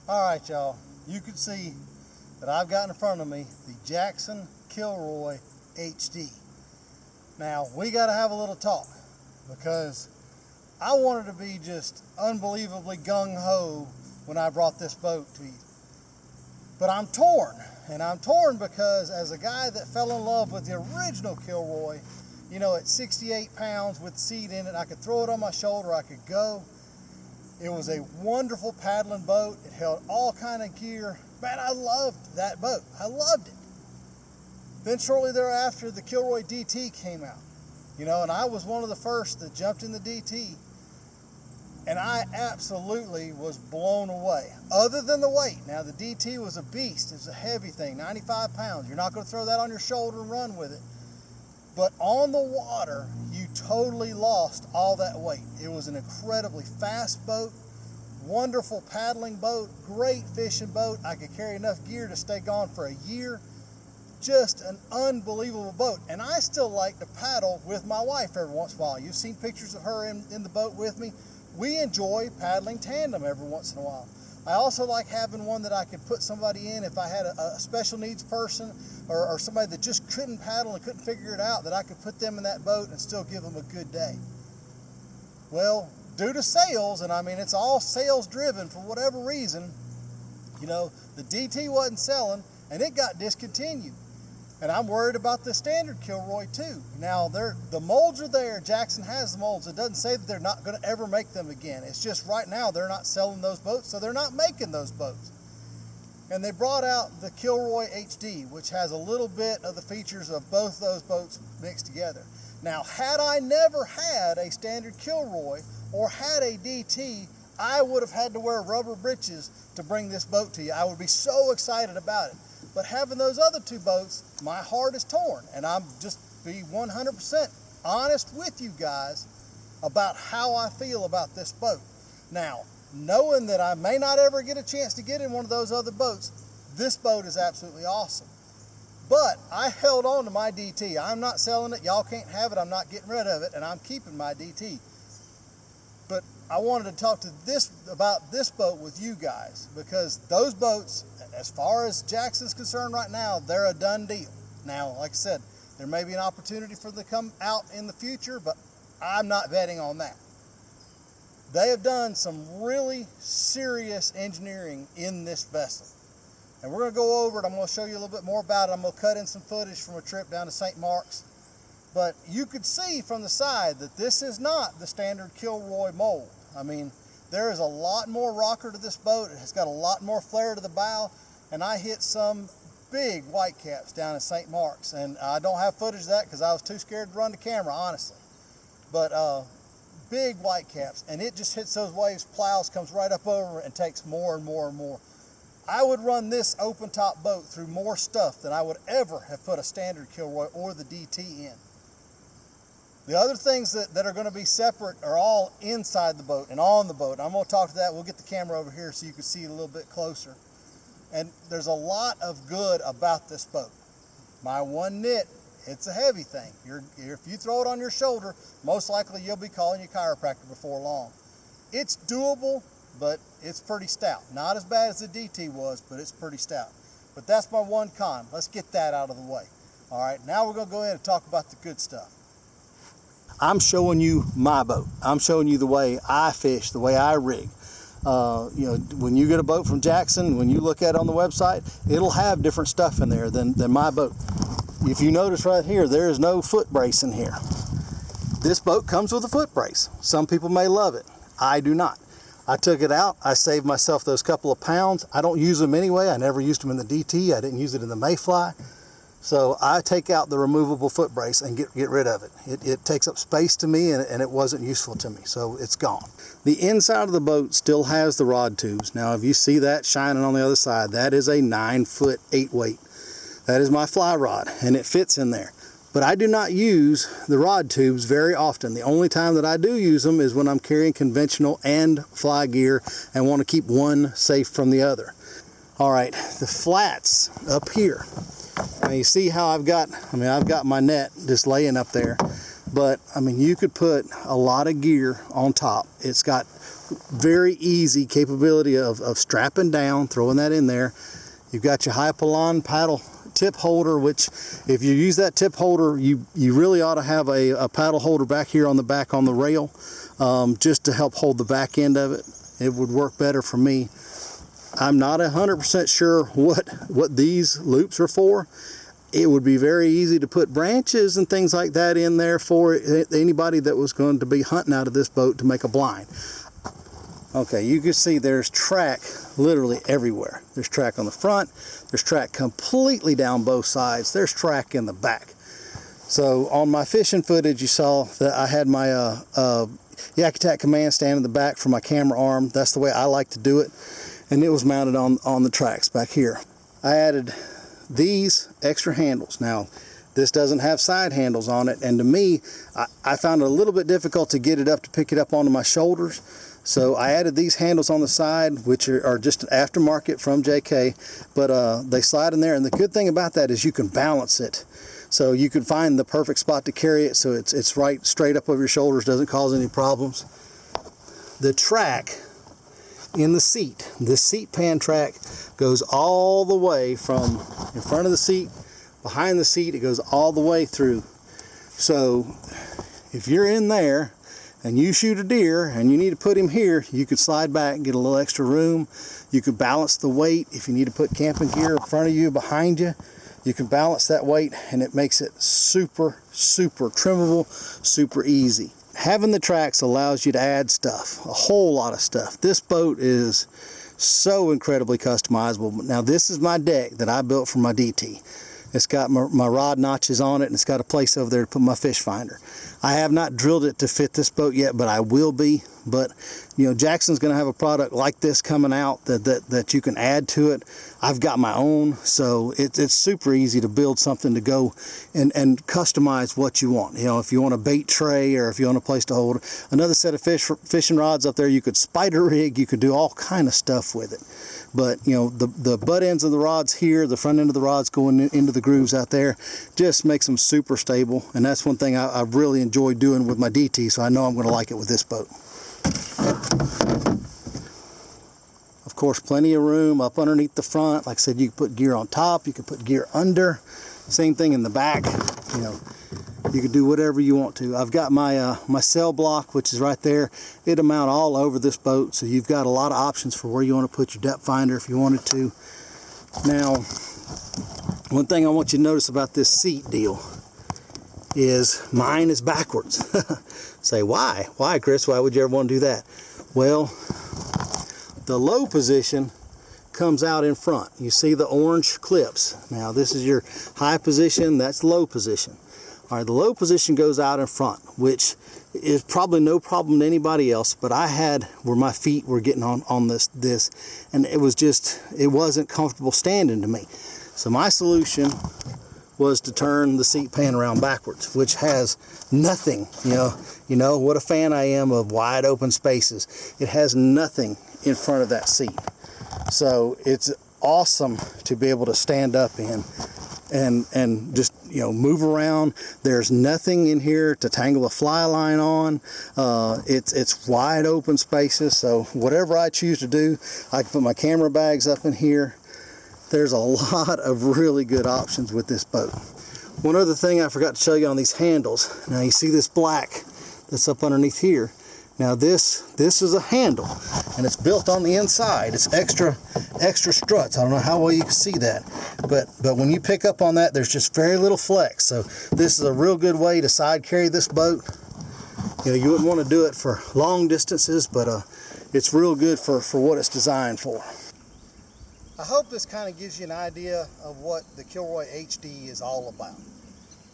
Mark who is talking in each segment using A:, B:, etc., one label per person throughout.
A: All right, y'all, you can see that I've got in front of me the Jackson Kilroy HD. Now, we got to have a little talk because I wanted to be just unbelievably gung-ho when I brought this boat to you. But I'm torn, and I'm torn because as a guy that fell in love with the original Kilroy, you know, at 68 pounds with seat in it, I could throw it on my shoulder, I could go. It was a wonderful paddling boat. It held all kind of gear. Man, I loved that boat. I loved it. Then shortly thereafter, the Kilroy DT came out. You know, and I was one of the first that jumped in the DT. And I absolutely was blown away. Other than the weight. Now, the DT was a beast. It's a heavy thing, 95 pounds. You're not going to throw that on your shoulder and run with it. But on the water, you totally lost all that weight. It was an incredibly fast boat, wonderful paddling boat, great fishing boat. I could carry enough gear to stay gone for a year. Just an unbelievable boat. And I still like to paddle with my wife every once in a while. You've seen pictures of her in the boat with me. We enjoy paddling tandem every once in a while. I also like having one that I could put somebody in if I had a special needs person or somebody that just couldn't paddle and couldn't figure it out, that I could put them in that boat and still give them a good day. Well, due to sales, and I mean it's all sales driven for whatever reason, you know, the DT wasn't selling and it got discontinued. And I'm worried about the standard Kilroy too. Now, the molds are there. Jackson has the molds. It doesn't say that they're not going to ever make them again. It's just right now they're not selling those boats, so they're not making those boats. And they brought out the Kilroy HD, which has a little bit of the features of both those boats mixed together. Now, had I never had a standard Kilroy or had a DT, I would have had to wear rubber breeches to bring this boat to you. I would be so excited about it. But having those other two boats, my heart is torn. And I'm just be 100% honest with you guys about how I feel about this boat. Now, knowing that I may not ever get a chance to get in one of those other boats, this boat is absolutely awesome. But I held on to my DT. I'm not selling it. Y'all can't have it. I'm not getting rid of it. And I'm keeping my DT. But I wanted to talk to about this boat with you guys because those boats, as far as Jackson's concerned right now, they're a done deal. Now, like I said, there may be an opportunity for them to come out in the future, but I'm not betting on that. They have done some really serious engineering in this vessel. And we're going to go over it. I'm going to show you a little bit more about it. I'm going to cut in some footage from a trip down to St. Mark's. But you could see from the side that this is not the standard Kilroy mold. I mean, there is a lot more rocker to this boat. It has got a lot more flare to the bow. And I hit some big whitecaps down in St. Mark's. And I don't have footage of that because I was too scared to run the camera, honestly. But big whitecaps. And it just hits those waves, plows, comes right up over and takes more and more and more. I would run this open top boat through more stuff than I would ever have put a standard Kilroy or the DT in. The other things that are going to be separate are all inside the boat and on the boat. I'm going to talk to that. We'll get the camera over here so you can see it a little bit closer. And there's a lot of good about this boat. My one nit, it's a heavy thing. If you throw it on your shoulder, most likely you'll be calling your chiropractor before long. It's doable, but it's pretty stout. Not as bad as the DT was, but it's pretty stout. But that's my one con. Let's get that out of the way. All right, now we're going to go in and talk about the good stuff. I'm showing you my boat. I'm showing you the way I fish, the way I rig. You know, when you get a boat from Jackson, when you look at it on the website, it'll have different stuff in there than my boat. If you notice right here, there is no foot brace in here. This boat comes with a foot brace. Some people may love it. I do not. I took it out. I saved myself those couple of pounds. I don't use them anyway. I never used them in the DT. I didn't use it in the Mayfly. So I take out the removable foot brace and get rid of it. It takes up space to me and it wasn't useful to me, so it's gone. The inside of the boat still has the rod tubes. Now if you see that shining on the other side, that is a 9-foot 8-weight. That is my fly rod and it fits in there. But I do not use the rod tubes very often. The only time that I do use them is when I'm carrying conventional and fly gear and want to keep one safe from the other. All right, the flats up here. Now you see how I've got my net just laying up there. but I mean, you could put a lot of gear on top. It's got very easy capability of strapping down, throwing that in there. You've got your Hypalon paddle tip holder, which if you use that tip holder, you really ought to have a paddle holder back here on the back on the rail, just to help hold the back end of it. It would work better for me. I'm not 100% sure what these loops are for. It would be very easy to put branches and things like that in there for anybody that was going to be hunting out of this boat to make a blind. Okay, you can see there's track literally everywhere. There's track on the front, there's track completely down both sides, there's track in the back. So on my fishing footage, you saw that I had my Yak command stand in the back for my camera arm. That's the way I like to do it. And it was mounted on the tracks back here. I added these extra handles. Now, this doesn't have side handles on it, and to me, I found it a little bit difficult to get it up to pick it up onto my shoulders. So I added these handles on the side, which are just an aftermarket from JK, but they slide in there, and the good thing about that is you can balance it. So you can find the perfect spot to carry it so it's right straight up over your shoulders, doesn't cause any problems. The track in the seat, this seat pan track goes all the way from in front of the seat, behind the seat, it goes all the way through. So if you're in there and you shoot a deer and you need to put him here, you could slide back and get a little extra room. You could balance the weight. If you need to put camping gear in front of you, behind you, you can balance that weight, and it makes it super, super trimmable, super easy. Having the tracks allows you to add stuff, a whole lot of stuff. This boat is so incredibly customizable. Now, this is my deck that I built for my DT. It's got my rod notches on it, and it's got a place over there to put my fish finder. I have not drilled it to fit this boat yet, but I will be. But you know, Jackson's going to have a product like this coming out that you can add to it. I've got my own, so it's super easy to build something to go and customize what you want. You know, if you want a bait tray, or if you want a place to hold another set of fishing rods up there, you could spider rig, you could do all kind of stuff with it. But you know, the butt ends of the rods here, the front end of the rods going into the grooves out there, just makes them super stable. And that's one thing I really enjoy doing with my DT, so I know I'm going to like it with this boat. Of course, plenty of room up underneath the front. Like I said, you can put gear on top, you can put gear under. Same thing in the back. You know, you can do whatever you want to. I've got my my cell block, which is right there. It'll mount all over this boat, so you've got a lot of options for where you want to put your depth finder if you wanted to. Now, one thing I want you to notice about this seat deal is mine is backwards. Say, why? Why, Chris? Why would you ever want to do that? Well, the low position comes out in front. You see the orange clips. Now, this is your high position, that's low position. All right, the low position goes out in front, which is probably no problem to anybody else, but I had where my feet were getting on this, and it wasn't comfortable standing to me. So my solution was to turn the seat pan around backwards, which has nothing, you know what a fan I am of wide open spaces. It has nothing in front of that seat. So it's awesome to be able to stand up in and just, you know, move around. There's nothing in here to tangle a fly line on. It's wide open spaces, so whatever I choose to do, I can put my camera bags up in here. There's a lot of really good options with this boat. One other thing I forgot to show you on these handles. Now you see this black that's up underneath here. Now this is a handle, and it's built on the inside. It's extra struts. I don't know how well you can see that, but when you pick up on that, there's just very little flex. So this is a real good way to side carry this boat. You know, you wouldn't want to do it for long distances, but it's real good for what it's designed for. I hope this kind of gives you an idea of what the Kilroy HD is all about.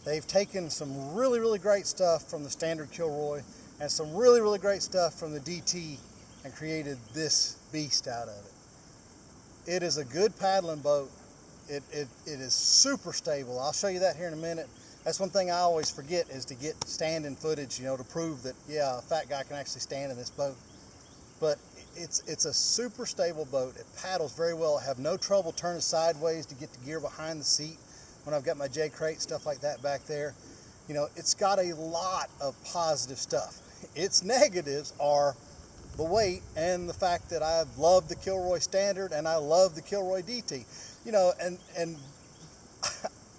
A: They've taken some really, really great stuff from the standard Kilroy and some really, really great stuff from the DT and created this beast out of it. It is a good paddling boat. It is super stable. I'll show you that here in a minute. That's one thing I always forget, is to get standing footage, you know, to prove that, yeah, a fat guy can actually stand in this boat. But it's a super stable boat. It paddles very well. I have no trouble turning sideways to get the gear behind the seat when I've got my J crate, stuff like that back there. you know, it's got a lot of positive stuff. Its negatives are the weight and the fact that I love the Kilroy Standard and I love the Kilroy DT. You know, and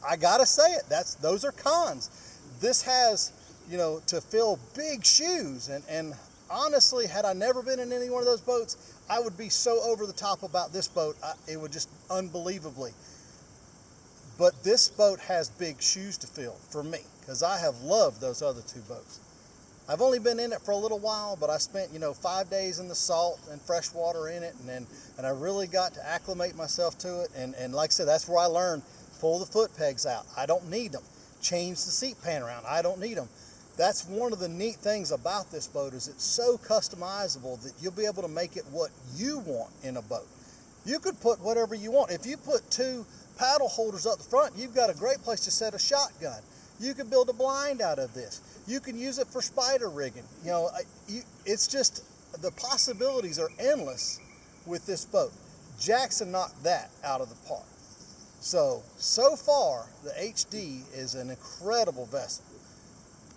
A: I gotta say it, those are cons. This has, you know, to fill big shoes, and honestly, had I never been in any one of those boats, I would be so over the top about this boat, it would just unbelievably. But this boat has big shoes to fill for me, because I have loved those other two boats. I've only been in it for a little while, but I spent, you know, 5 days in the salt and fresh water in it, and I really got to acclimate myself to it, and like I said, that's where I learned, pull the foot pegs out, I don't need them. Change the seat pan around, I don't need them. That's one of the neat things about this boat, is it's so customizable that you'll be able to make it what you want in a boat. You could put whatever you want. If you put 2 paddle holders up the front, you've got a great place to set a shotgun. You can build a blind out of this. You can use it for spider rigging. You know, it's just, the possibilities are endless with this boat. Jackson knocked that out of the park. So far, the HD is an incredible vessel.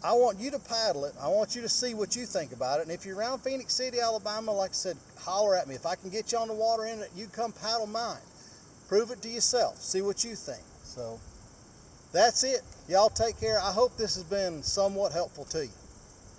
A: I want you to paddle it. I want you to see what you think about it. And if you're around Phoenix City, Alabama, like I said, holler at me. If I can get you on the water in it, you come paddle mine. Prove it to yourself. See what you think. So that's it. Y'all take care. I hope this has been somewhat helpful to you.